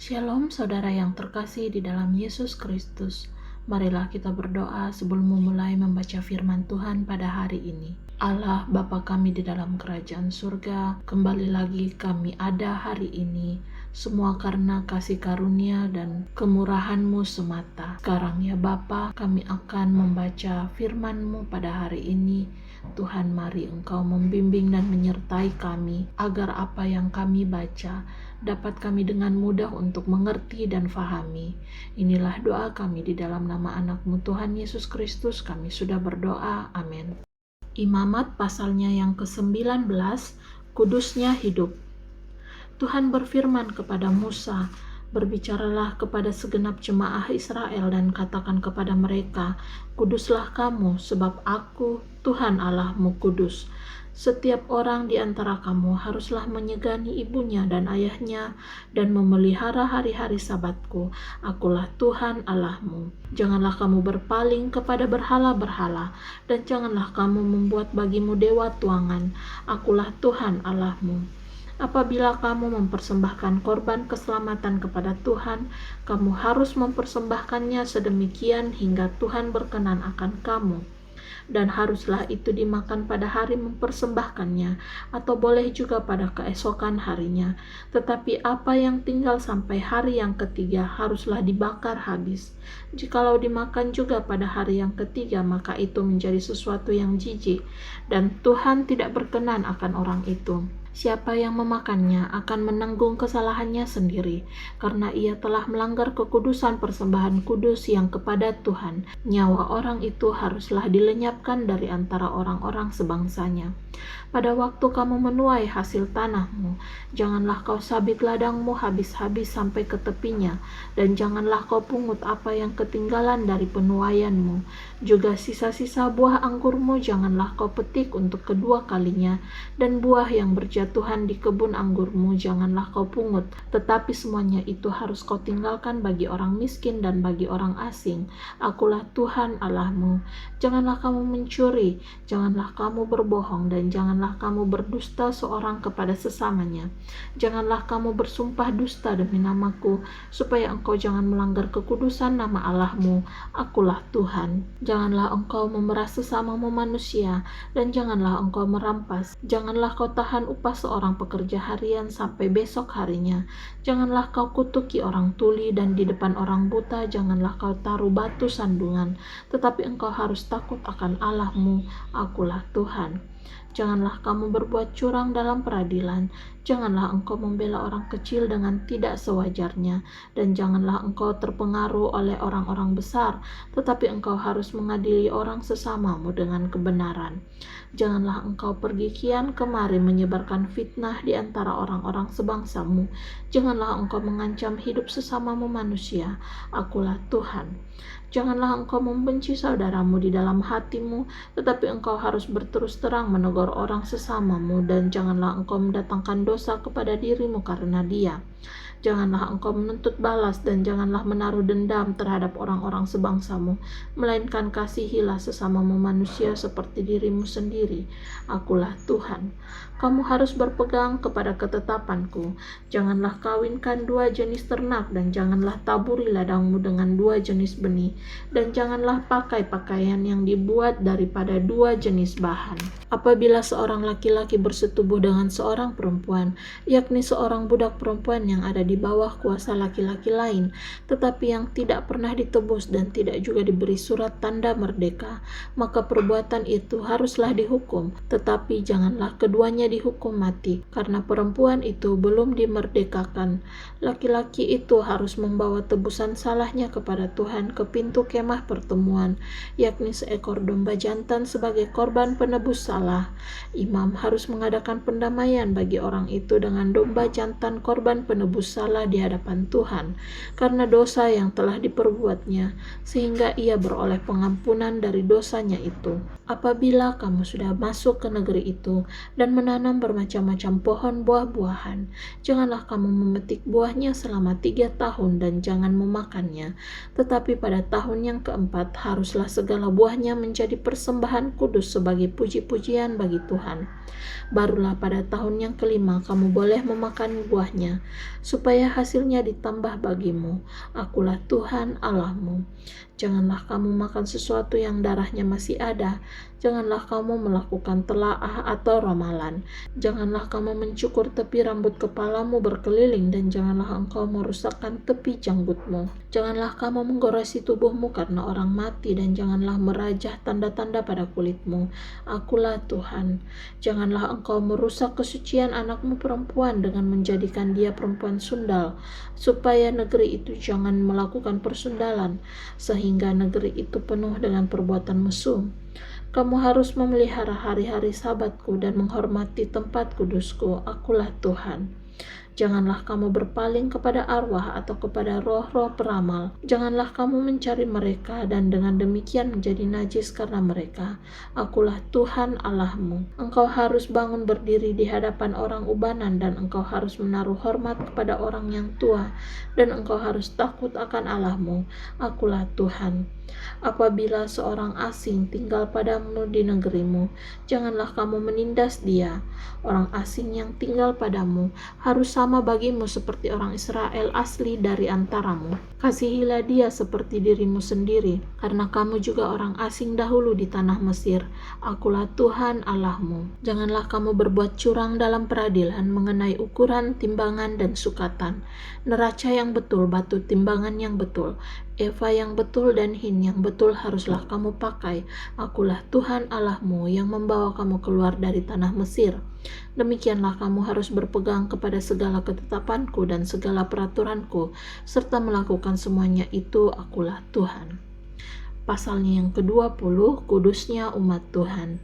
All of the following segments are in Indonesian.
Shalom saudara yang terkasih di dalam Yesus Kristus. Marilah kita berdoa sebelum memulai membaca firman Tuhan pada hari ini. Allah Bapa kami di dalam kerajaan surga, kembali lagi kami ada hari ini, semua karena kasih karunia dan kemurahan-Mu semata. Sekarang ya Bapa, kami akan membaca firman-Mu pada hari ini. Tuhan, mari Engkau membimbing dan menyertai kami, agar apa yang kami baca dapat kami dengan mudah untuk mengerti dan fahami. Inilah doa kami di dalam nama anak-Mu Tuhan Yesus Kristus, kami sudah berdoa. Amin. Imamat pasalnya yang ke-19, kudusnya hidup. Tuhan berfirman kepada Musa, "Berbicaralah kepada segenap jemaah Israel dan katakan kepada mereka, kuduslah kamu, sebab Aku, Tuhan Allahmu, kudus. Setiap orang di antara kamu haruslah menyegani ibunya dan ayahnya dan memelihara hari-hari Sabatku. Akulah Tuhan Allahmu. Janganlah kamu berpaling kepada berhala-berhala, dan janganlah kamu membuat bagimu dewa tuangan. Akulah Tuhan Allahmu. Apabila kamu mempersembahkan korban keselamatan kepada Tuhan, kamu harus mempersembahkannya sedemikian hingga Tuhan berkenan akan kamu. Dan haruslah itu dimakan pada hari mempersembahkannya, atau boleh juga pada keesokan harinya. Tetapi apa yang tinggal sampai hari yang ketiga haruslah dibakar habis. Jikalau dimakan juga pada hari yang ketiga, maka itu menjadi sesuatu yang jijik, dan Tuhan tidak berkenan akan orang itu. Siapa yang memakannya akan menanggung kesalahannya sendiri, karena ia telah melanggar kekudusan persembahan kudus yang kepada Tuhan. Nyawa orang itu haruslah dilenyapkan dari antara orang-orang sebangsanya. Pada waktu kamu menuai hasil tanahmu, janganlah kau sabit ladangmu habis-habis sampai ke tepinya, dan janganlah kau pungut apa yang ketinggalan dari penuaianmu. Juga sisa-sisa buah anggurmu janganlah kau petik untuk kedua kalinya, dan buah yang berjatuhan di kebun anggurmu janganlah kau pungut, tetapi semuanya itu harus kau tinggalkan bagi orang miskin dan bagi orang asing. Akulah Tuhan Allahmu. Janganlah kamu mencuri, janganlah kamu berbohong, dan janganlah kamu berdusta seorang kepada sesamanya. Janganlah kamu bersumpah dusta demi namaku, supaya engkau jangan melanggar kekudusan nama Allahmu. Akulah Tuhan. Janganlah engkau memeras sesamamu manusia, dan janganlah engkau merampas. Janganlah kau tahan upah seorang pekerja harian sampai besok harinya. Janganlah kau kutuki orang tuli, dan di depan orang buta janganlah kau taruh batu sandungan. Tetapi engkau harus takut akan Allahmu. Akulah Tuhan. Janganlah kamu berbuat curang dalam peradilan. Janganlah engkau membela orang kecil dengan tidak sewajarnya, dan janganlah engkau terpengaruh oleh orang-orang besar, tetapi engkau harus mengadili orang sesamamu dengan kebenaran. Janganlah engkau pergi kian kemari menyebarkan fitnah di antara orang-orang sebangsamu. Janganlah engkau mengancam hidup sesamamu manusia. Akulah Tuhan. Janganlah engkau membenci saudaramu di dalam hatimu, tetapi engkau harus berterus terang menegur orang sesamamu, dan janganlah engkau mendatangkan dosa kepada dirimu karena dia. Janganlah engkau menuntut balas, dan janganlah menaruh dendam terhadap orang-orang sebangsamu, melainkan kasihilah sesamamu manusia seperti dirimu sendiri. Akulah Tuhan. Kamu harus berpegang kepada ketetapanku. Janganlah kawinkan dua jenis ternak, dan janganlah taburi ladangmu dengan dua jenis benih, dan janganlah pakai pakaian yang dibuat daripada dua jenis bahan. Apabila seorang laki-laki bersetubuh dengan seorang perempuan, yakni seorang budak perempuan yang ada di bawah kuasa laki-laki lain, tetapi yang tidak pernah ditebus dan tidak juga diberi surat tanda merdeka, maka perbuatan itu haruslah dihukum, tetapi janganlah keduanya dihukum mati, karena perempuan itu belum dimerdekakan. Laki-laki itu harus membawa tebusan salahnya kepada Tuhan ke pintu kemah pertemuan, yakni seekor domba jantan sebagai korban penebus salah. Imam harus mengadakan pendamaian bagi orang itu dengan domba jantan korban penebus salah di hadapan Tuhan, karena dosa yang telah diperbuatnya, sehingga ia beroleh pengampunan dari dosanya itu. Apabila kamu sudah masuk ke negeri itu dan menanam bermacam-macam pohon buah-buahan, janganlah kamu memetik buahnya selama 3 tahun dan jangan memakannya. Tetapi pada tahun yang keempat haruslah segala buahnya menjadi persembahan kudus sebagai puji-pujian puji-pujian bagi Tuhan. Barulah pada tahun yang kelima kamu boleh memakan buahnya, supaya hasilnya ditambah bagimu. Akulah Tuhan Allahmu. Janganlah kamu makan sesuatu yang darahnya masih ada. Janganlah kamu melakukan telaah atau ramalan. Janganlah kamu mencukur tepi rambut kepalamu berkeliling, dan janganlah engkau merusakkan tepi janggutmu. Janganlah kamu menggoresi tubuhmu karena orang mati, dan janganlah merajah tanda-tanda pada kulitmu. Akulah Tuhan. Janganlah engkau merusak kesucian anakmu perempuan dengan menjadikan dia perempuan sundal, supaya negeri itu jangan melakukan persundalan, sehingga negeri itu penuh dengan perbuatan mesum. Kamu harus memelihara hari-hari sabatku dan menghormati tempat kudusku. Akulah Tuhan. Janganlah kamu berpaling kepada arwah atau kepada roh-roh peramal. Janganlah kamu mencari mereka dan dengan demikian menjadi najis karena mereka. Akulah Tuhan Allahmu. Engkau harus bangun berdiri di hadapan orang ubanan, dan engkau harus menaruh hormat kepada orang yang tua, dan engkau harus takut akan Allahmu. Akulah Tuhan. Apabila seorang asing tinggal padamu di negerimu, janganlah kamu menindas dia. Orang asing yang tinggal padamu harus sama bagimu seperti orang Israel asli dari antaramu. Kasihilah dia seperti dirimu sendiri, karena kamu juga orang asing dahulu di tanah Mesir. Akulah Tuhan Allahmu. Janganlah kamu berbuat curang dalam peradilan mengenai ukuran, timbangan, dan sukatan. Neraca yang betul, batu timbangan yang betul, eva yang betul, dan hin yang betul haruslah kamu pakai. Akulah Tuhan Allahmu yang membawa kamu keluar dari tanah Mesir. Demikianlah kamu harus berpegang kepada segala ketetapanku dan segala peraturanku, serta melakukan semuanya itu. Akulah Tuhan. Pasalnya yang ke-20, kudusnya umat Tuhan.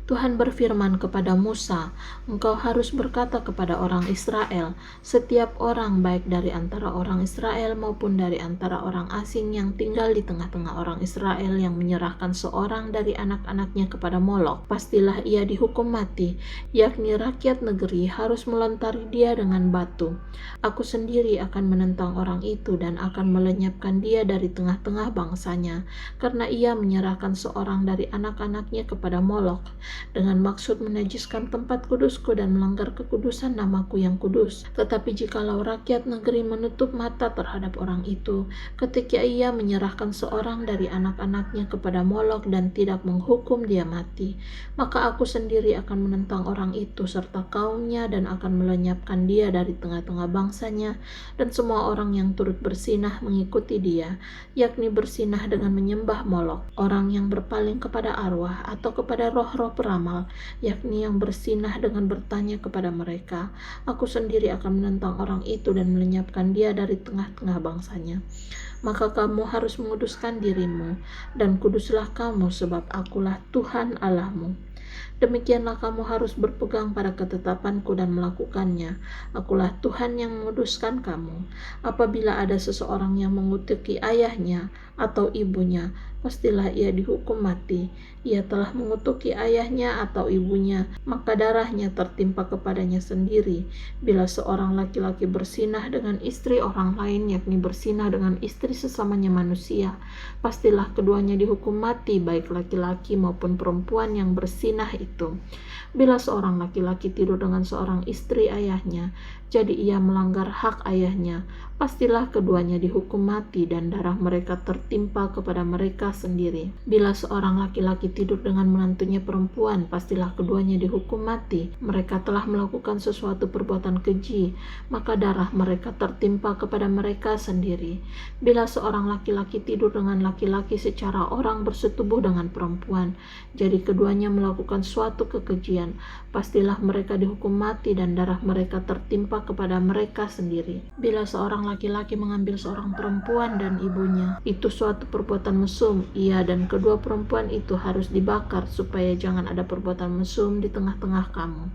Tuhan berfirman kepada Musa, engkau harus berkata kepada orang Israel, setiap orang baik dari antara orang Israel maupun dari antara orang asing yang tinggal di tengah-tengah orang Israel yang menyerahkan seorang dari anak-anaknya kepada Molok, pastilah ia dihukum mati, yakni rakyat negeri harus melontari dia dengan batu. Aku sendiri akan menentang orang itu dan akan melenyapkan dia dari tengah-tengah bangsanya, karena ia menyerahkan seorang dari anak-anaknya kepada Molok, dengan maksud menajiskan tempat kudusku dan melanggar kekudusan namaku yang kudus. Tetapi jikalau rakyat negeri menutup mata terhadap orang itu, ketika ia menyerahkan seorang dari anak-anaknya kepada Molok dan tidak menghukum dia mati, maka aku sendiri akan menentang orang itu serta kaumnya dan akan melenyapkan dia dari tengah-tengah bangsanya dan semua orang yang turut bersinah mengikuti dia, yakni bersinah dengan menyembah Molok, orang yang berpaling kepada arwah atau kepada roh-roh peramal, yakni yang bersinah dengan bertanya kepada mereka. Aku sendiri akan menentang orang itu dan melenyapkan dia dari tengah-tengah bangsanya. Maka kamu harus menguduskan dirimu, dan kuduslah kamu, sebab akulah Tuhan Allahmu. Demikianlah kamu harus berpegang pada ketetapanku dan melakukannya. Akulah Tuhan yang menguduskan kamu. Apabila ada seseorang yang mengutuki ayahnya atau ibunya, pastilah ia dihukum mati. Ia telah mengutuki ayahnya atau ibunya, maka darahnya tertimpa kepadanya sendiri. Bila seorang laki-laki bersinah dengan istri orang lain, yakni bersinah dengan istri sesamanya manusia, pastilah keduanya dihukum mati, baik laki-laki maupun perempuan yang bersinah itu. Bila seorang laki-laki tidur dengan seorang istri ayahnya, jadi ia melanggar hak ayahnya, pastilah keduanya dihukum mati dan darah mereka tertimpa kepada mereka sendiri. Bila seorang laki-laki tidur dengan menantunya perempuan, pastilah keduanya dihukum mati. Mereka telah melakukan sesuatu perbuatan keji, maka darah mereka tertimpa kepada mereka sendiri. Bila seorang laki-laki tidur dengan laki-laki secara orang bersetubuh dengan perempuan, jadi keduanya melakukan suatu kekejian, pastilah mereka dihukum mati dan darah mereka tertimpa kepada mereka sendiri. Bila seorang laki-laki mengambil seorang perempuan dan ibunya, itu suatu perbuatan mesum. Ia dan kedua perempuan itu harus dibakar, supaya jangan ada perbuatan mesum di tengah-tengah kamu.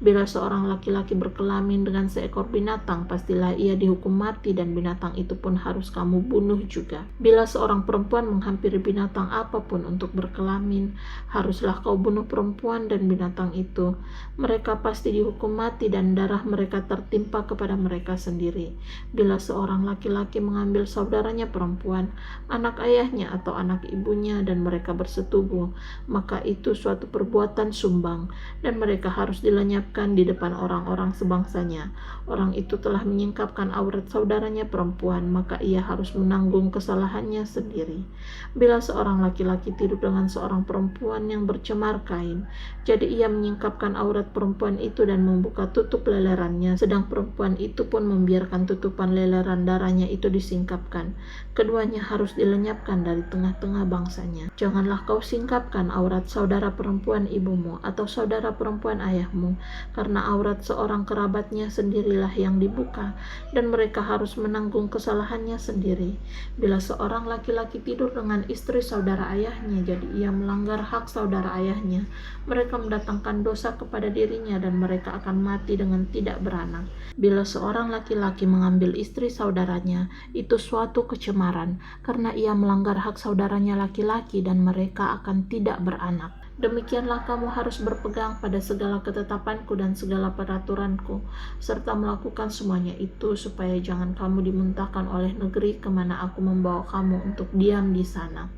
Bila seorang laki-laki berkelamin dengan seekor binatang, pastilah ia dihukum mati dan binatang itu pun harus kamu bunuh juga. Bila seorang perempuan menghampiri binatang apapun untuk berkelamin, haruslah kau bunuh perempuan dan binatang itu. Mereka pasti dihukum mati dan darah mereka tertimpa kepada mereka sendiri. Bila seorang laki-laki mengambil saudaranya perempuan, anak ayahnya atau anak ibunya, dan mereka bersetubuh, maka itu suatu perbuatan sumbang, dan mereka harus dilenyapkan di depan orang-orang sebangsanya. Orang itu telah menyingkapkan aurat saudaranya perempuan, maka ia harus menanggung kesalahannya sendiri. Bila seorang laki-laki tidur dengan seorang perempuan yang bercemar kain, jadi ia menyingkapkan aurat perempuan itu dan membuka tutup lelerannya, sedang perempuan itu pun membiarkan tutupan leleran darahnya itu disingkapkan. Keduanya harus dilenyapkan dari tengah-tengah bangsanya. Janganlah kau singkapkan aurat saudara perempuan ibumu atau saudara perempuan ayahmu, karena aurat seorang kerabatnya sendirilah yang dibuka, dan mereka harus menanggung kesalahannya sendiri. Bila seorang laki-laki tidur dengan istri saudara ayahnya, jadi ia melanggar hak saudara ayahnya, mereka mendatangkan dosa kepada dirinya dan mereka akan mati dengan tidak beranak. Bila seorang laki-laki mengambil istri saudaranya, itu suatu kecemaran, karena ia melanggar hak saudaranya laki-laki dan mereka akan tidak beranak. Demikianlah kamu harus berpegang pada segala ketetapanku dan segala peraturanku, serta melakukan semuanya itu supaya jangan kamu dimuntahkan oleh negeri kemana aku membawa kamu untuk diam di sana.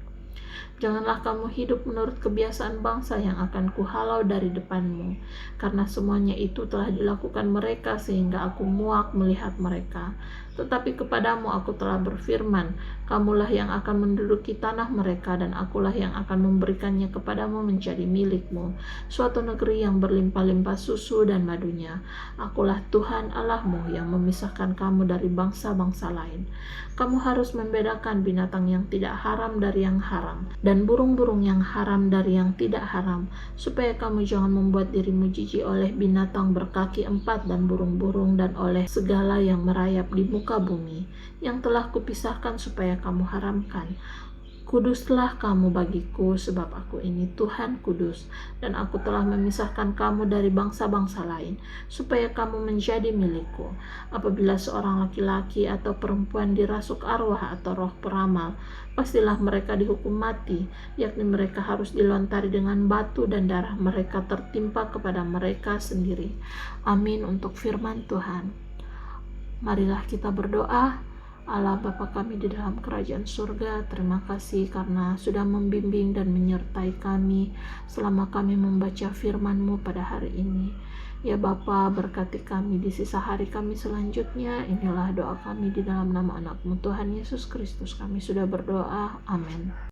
Janganlah kamu hidup menurut kebiasaan bangsa yang akan kuhalau dari depanmu, karena semuanya itu telah dilakukan mereka sehingga aku muak melihat mereka. Tetapi kepadamu aku telah berfirman, kamulah yang akan menduduki tanah mereka dan akulah yang akan memberikannya kepadamu menjadi milikmu, suatu negeri yang berlimpah-limpah susu dan madunya. Akulah Tuhan Allahmu yang memisahkan kamu dari bangsa-bangsa lain. Kamu harus membedakan binatang yang tidak haram dari yang haram, dan burung-burung yang haram dari yang tidak haram, supaya kamu jangan membuat dirimu jijik oleh binatang berkaki 4 dan burung-burung dan oleh segala yang merayap di muka bumi, yang telah kupisahkan supaya kamu haramkan. Kuduslah kamu bagiku, sebab aku ini Tuhan kudus, dan aku telah memisahkan kamu dari bangsa-bangsa lain, supaya kamu menjadi milikku. Apabila seorang laki-laki atau perempuan dirasuk arwah atau roh peramal, pastilah mereka dihukum mati, yakni mereka harus dilontari dengan batu dan darah mereka tertimpa kepada mereka sendiri. Amin untuk firman Tuhan. Marilah kita berdoa. Allah Bapa kami di dalam kerajaan surga, terima kasih karena sudah membimbing dan menyertai kami selama kami membaca firman-Mu pada hari ini. Ya Bapa, berkati kami di sisa hari kami selanjutnya. Inilah doa kami di dalam nama anak-Mu Tuhan Yesus Kristus. Kami sudah berdoa. Amin.